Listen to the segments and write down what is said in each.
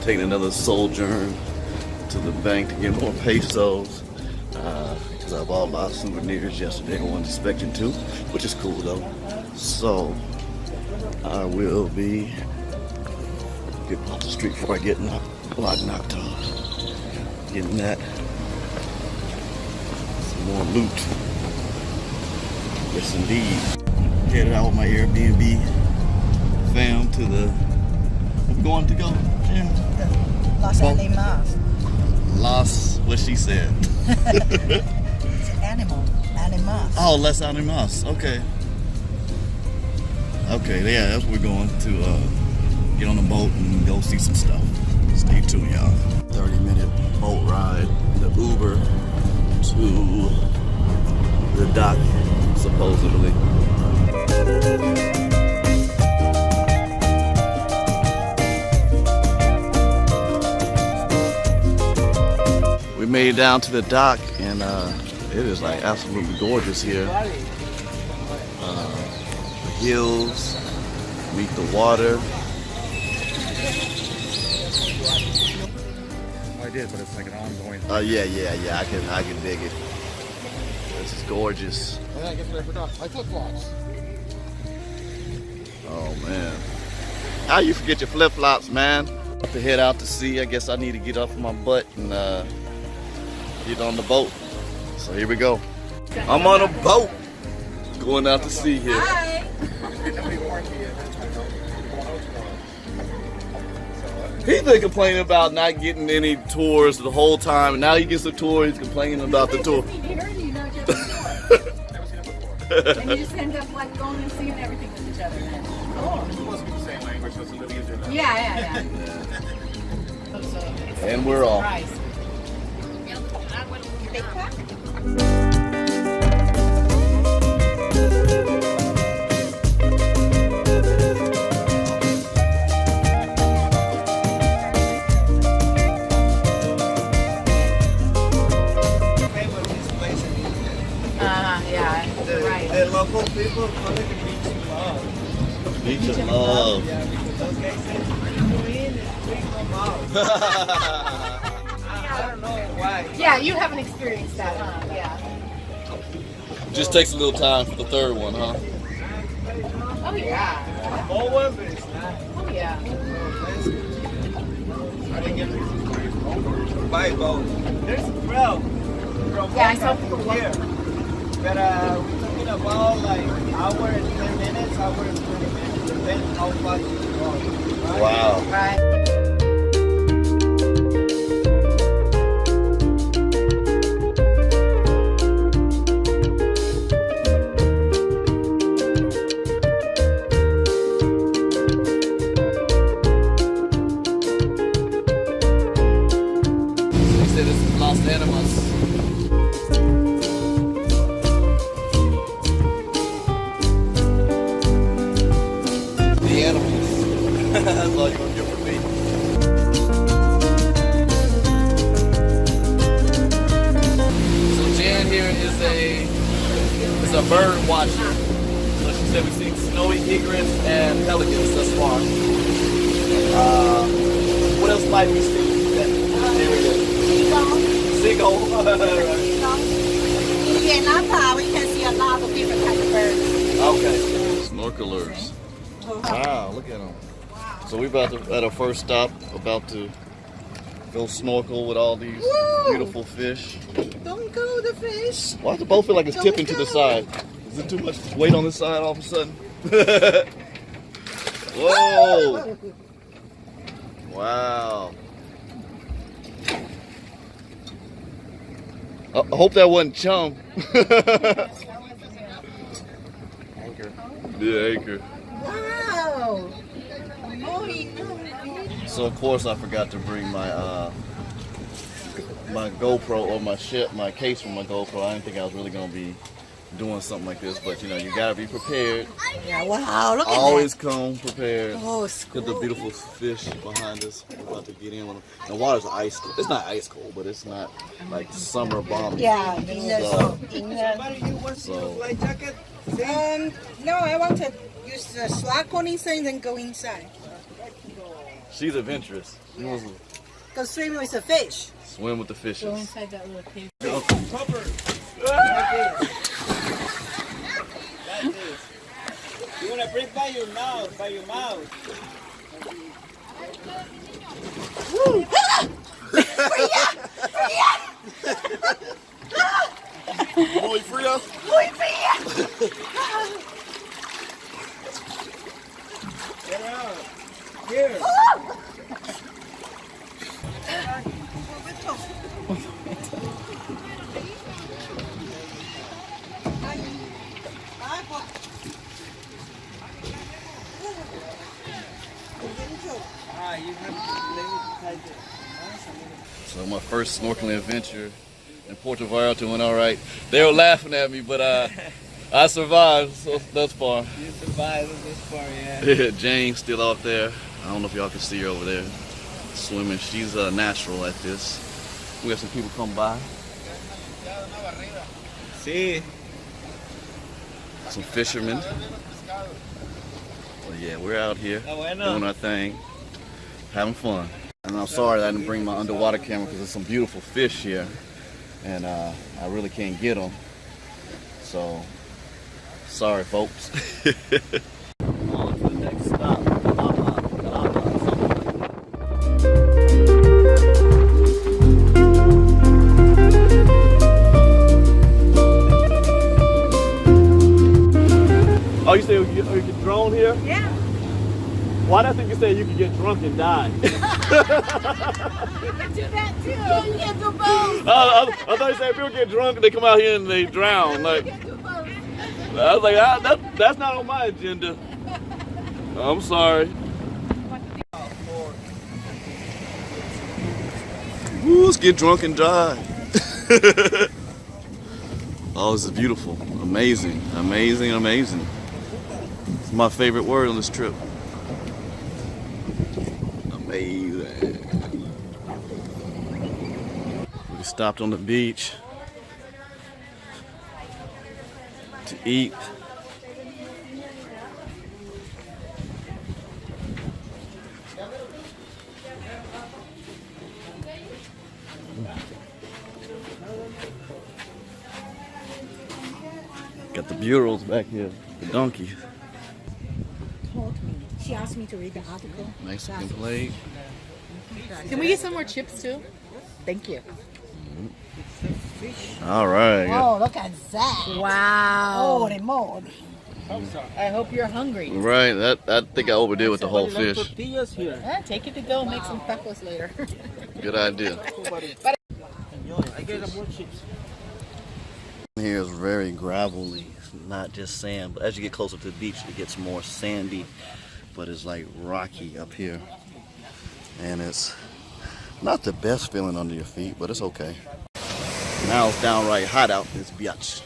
taking another sojourn to the bank to get more pesos. Because I bought a lot of souvenirs yesterday. I wasn't expecting to, which is cool though. So I will be getting off the street before I get block knocked off. Getting that. Some more loot. Yes indeed. Headed out with my Airbnb fam to the, where we going to go? Yeah. Las Animas. What she said. It's animal. Animas. Oh, Las Animas. Okay. Okay, yeah, that's where we're going to get on the boat and go see some stuff. Stay tuned, y'all. 30-minute boat ride in the Uber to the dock, supposedly. We made it down to the dock, and it is like absolutely gorgeous here. The hills meet the water. I did, but it's like an ongoing. Yeah. I can dig it. This is gorgeous. Oh, yeah, I guess what I forgot. My flip-flops. Oh man, how you forget your flip-flops, man? To head out to sea, I guess I need to get off my butt and get on the boat. So here we go. I'm on a boat going out to sea here. Hi. He's been complaining about not getting any tours the whole time, and now he gets a tour. He's complaining about the tour. And you just end up like going and seeing everything with each other. Oh, it's supposed to be the same language, so it's a little easier now. Yeah. And we're off. The local people call it the beach of love. Beach of love. Yeah, because those guys say, "Queen, drink them out." I don't know why. Yeah, you haven't experienced that, huh? Yeah. Just takes a little time for the third one, huh? Oh yeah. All one, but it's not. Oh yeah. By boat. There's a crowd from Yeah, I saw from people here. But we're talking about like hour and 10 minutes, hour and 20 minutes, depending how fast you go. Right? Wow. Right. They say this is Las Animas. Animals. That's all you're gonna get from me. So Jan here is a bird watcher. So she said we've seen snowy egrets and pelicans thus far. What else might we see? There we go. Seagull. In Yelapa, we can see a lot of different types of birds. Okay. Snorkelers. Wow, look at them. Wow. So we're at our first stop, about to go snorkel with all these beautiful fish. Don't go the fish. Why does the boat feel like it's tipping to the side? Is it too much weight on this side all of a sudden? Whoa! Wow. I hope that wasn't chum. Anchor. Yeah, anchor. Wow. So of course I forgot to bring my my GoPro or my case for my GoPro. I didn't think I was really gonna be doing something like this, but you know, you gotta be prepared. Yeah, wow, look at Always come prepared. Oh, it's Look at the beautiful fish behind us. We're about to get in with them. The water's ice cold. It's not ice cold, but it's not like summer bomb. Yeah, So- Somebody you want to use light jacket? no, I want to use the slack on inside and then go inside. She's adventurous. She wants to Go swimming with the fish. swim with the Go fishes. inside that little cave. Like this. You wanna breathe by your mouth, by your mouth. Muy fría. Get out. Here. You have to play with So my first snorkeling adventure in Puerto Vallarta went all right. They were laughing at me, but I survived thus far. You survived this far, yeah. Yeah, Jane's still out there. I don't know if y'all can see her over there swimming. She's natural at this. We got some people come by. See. Some fishermen. But yeah, we're out here doing our thing, having fun. And I'm sorry that I didn't bring my underwater camera because there's some beautiful fish here, and I really can't get them. So, sorry, folks. On to the next stop. Oh, you say you get drone here? Yeah. Why did I think you said you could get drunk and die? You can do that too. You can do both. I thought you said people get drunk and they come out here and they drown. Like, You can do both. I was like, that's not on my agenda. I'm sorry. Ooh, let's get drunk and die. Oh, this is beautiful. Amazing, amazing, amazing. It's my favorite word on this trip. Amazing. We stopped on the beach to eat. Got the bureaus back here, the donkey. Told me. She asked me to read the article. Mexican plate. Can we get some more chips too? Thank you. All right. Oh, look at that. Wow. Holy moly. I hope you're hungry. Right, I think I overdid with the whole fish. Tortillas here. Take it to go and make some tacos later. Good idea. I get more chips. Here is very gravelly, not just sand, but as you get closer to the beach, it gets more sandy, but it's like rocky up here. And it's not the best feeling under your feet, but it's okay. Now it's downright hot out this beach.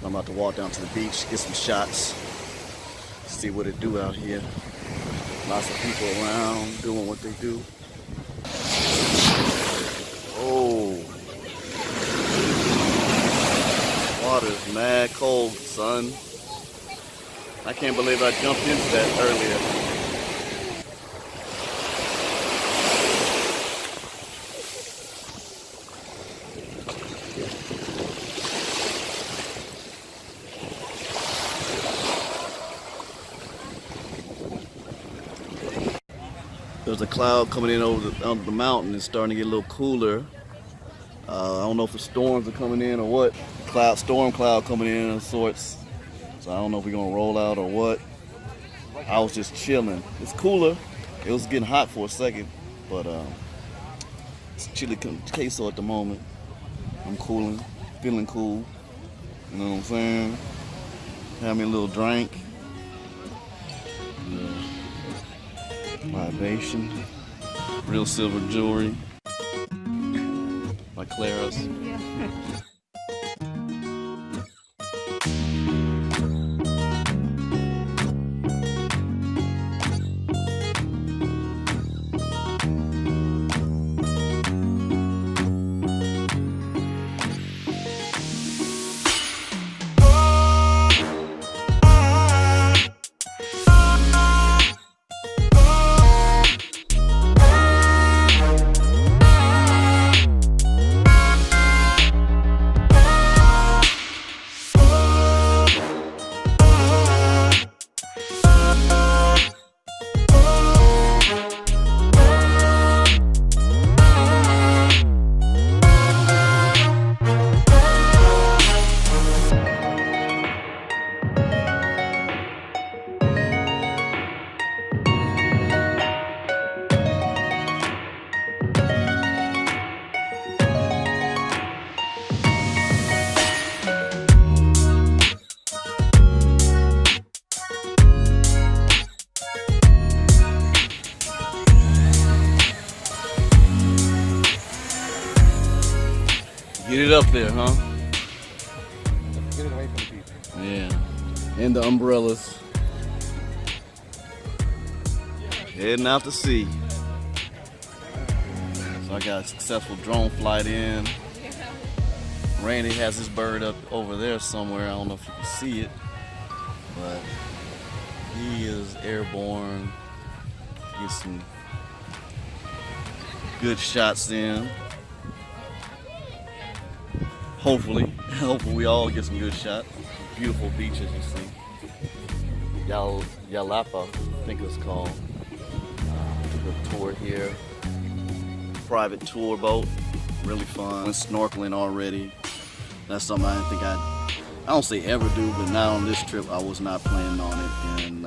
I'm about to walk down to the beach, get some shots, see what it do out here. Lots of people around doing what they do. Oh. Water's mad cold, son. I can't believe I jumped into that earlier. There's a cloud coming in over the mountain. It's starting to get a little cooler. I don't know if the storms are coming in or what. Storm cloud coming in of sorts. So I don't know if we're gonna roll out or what. I was just chilling. It's cooler. It was getting hot for a second, but it's chilly queso at the moment. I'm cooling, feeling cool. You know what I'm saying? Have me a little drink. Libation. Real silver jewelry. By Clara's. Get it up there, huh? Get it away from the people. Yeah. And the umbrellas. Heading out to sea. So I got a successful drone flight in. Randy has his bird up over there somewhere. I don't know if you can see it, but he is airborne. Get some good shots in. Hopefully we all get some good shots. Beautiful beaches, you see. Yelapa, I think it's called. Took a tour here. Private tour boat, really fun. Went snorkeling already. That's something I don't say ever do, but not on this trip. I was not planning on it, and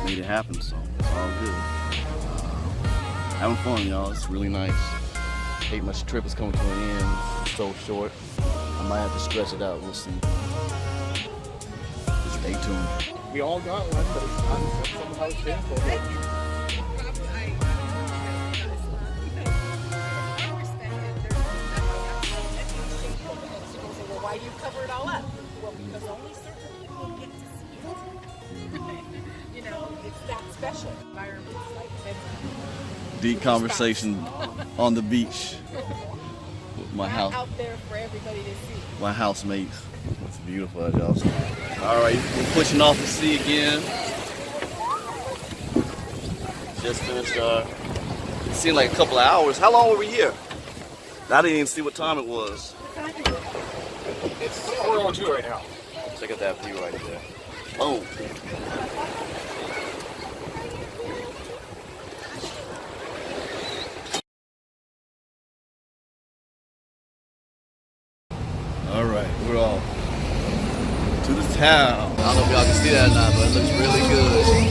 made it happen. So it's all good. Having fun, y'all. It's really nice. Hate my trip is coming to an end. It's so short. I might have to stretch it out. We'll see. Stay tuned. We all got one, but it's not somehow painful. Why do you cover it all up? Well, because only certain people get to see it. You know, it's that special. Environments like this. Deep conversation on the beach with my Out there for everybody to see. my housemates. It's beautiful out y'all. All right, we're pushing off to sea again. Just finished it seemed like a couple of hours. How long were we here? I didn't even see what time it was. It's 4:02 right now. Check out that view right there. Oh. All right, we're off to the town. I don't know if y'all can see that or not, but it looks really good.